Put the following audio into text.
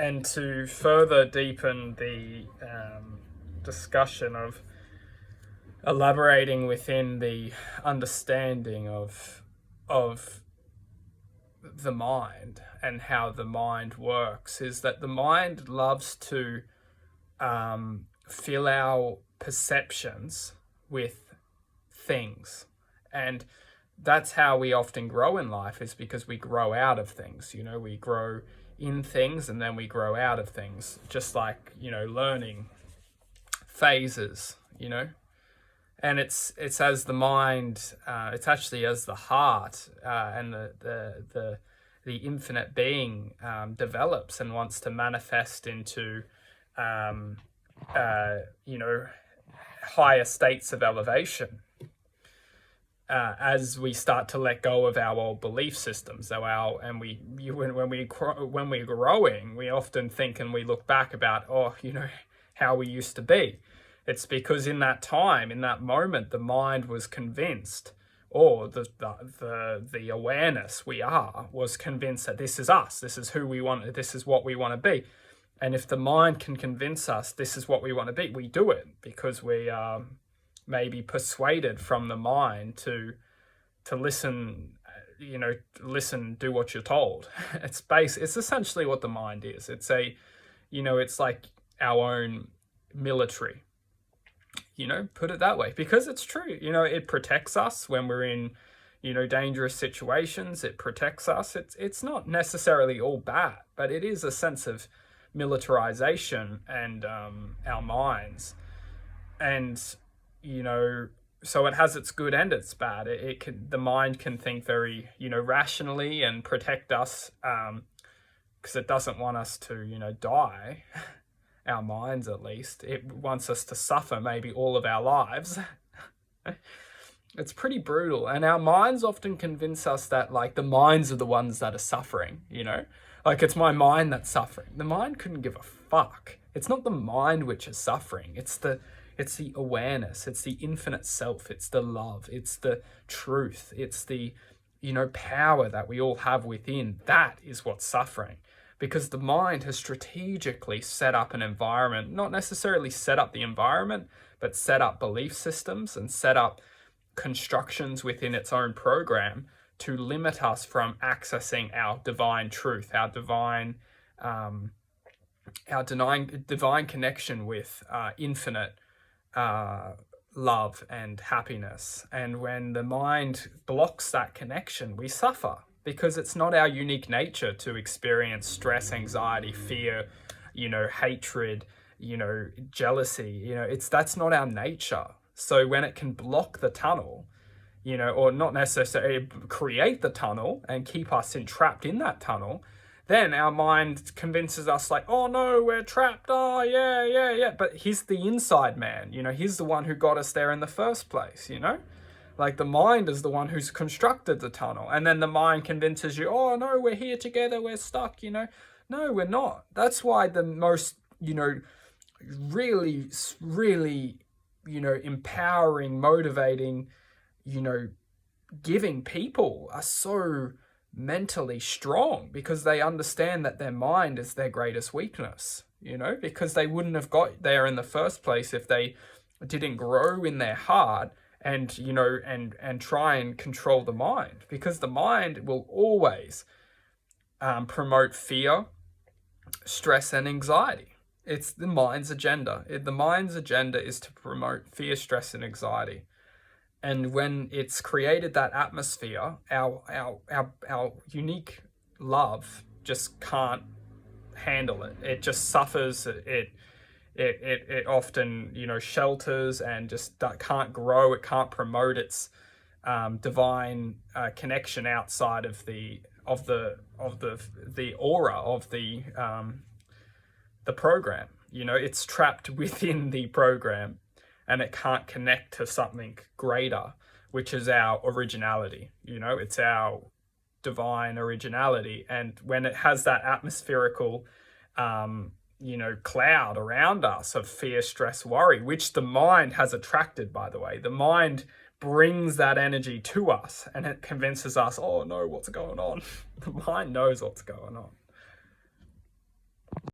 And to further deepen the discussion of elaborating within the understanding of the mind and how the mind works, is that the mind loves to fill our perceptions with things. And that's how we often grow in life, is because we grow out of things. We grow in things and then we grow out of things, just like, learning phases, and it's as the mind, it's actually as the heart and the infinite being develops and wants to manifest into higher states of elevation, as we start to let go of our old belief systems. When we're growing, we often think and we look back about how we used to be. It's because in that time, in that moment, the mind was convinced, or the awareness was convinced that this is us, this is who we want, this is what we want to be. And if the mind can convince us this is what we want to be, we do it because we are maybe persuaded from the mind to listen, do what you're told. It's essentially what the mind is. It's it's like our own military. Put it that way, because it's true. It protects us when we're in, dangerous situations. It protects us. It's not necessarily all bad, but it is a sense of militarization and our minds. And, so it has its good and its bad. The mind can think very, rationally and protect us because it doesn't want us to, die. Our minds, at least. It wants us to suffer maybe all of our lives. It's pretty brutal. And our minds often convince us that, the minds are the ones that are suffering, it's my mind that's suffering. The mind couldn't give a fuck. It's not the mind which is suffering. It's the awareness. It's the infinite self. It's the love. It's the truth. It's the, power that we all have within. That is what's suffering. Because the mind has strategically set up an environment, not necessarily set up the environment, but set up belief systems and set up constructions within its own program to limit us from accessing our divine truth, our divine connection with infinite love and happiness. And when the mind blocks that connection, we suffer. Because it's not our unique nature to experience stress, anxiety, fear, hatred, jealousy. That's not our nature. So when it can block the tunnel, or not necessarily create the tunnel and keep us entrapped in that tunnel, then our mind convinces us oh no, we're trapped. Oh yeah. But he's the inside man. He's the one who got us there in the first place. The mind is the one who's constructed the tunnel. And then the mind convinces you, oh, no, we're here together, we're stuck, No, we're not. That's why the most, really, really, empowering, motivating, giving people are so mentally strong, because they understand that their mind is their greatest weakness, because they wouldn't have got there in the first place if they didn't grow in their heart and and try and control the mind, because the mind will always promote fear, stress, and anxiety. It's the mind's agenda. The mind's agenda is to promote fear, stress, and anxiety. And when it's created that atmosphere, our unique love just can't handle it. It just suffers. It often shelters and just can't grow. It can't promote its divine connection outside of the aura of the program. It's trapped within the program, and it can't connect to something greater, which is our originality. It's our divine originality. And when it has that atmospherical cloud around us of fear, stress, worry, which the mind has attracted, by the way. The mind brings that energy to us and it convinces us, oh no, what's going on? The mind knows what's going on.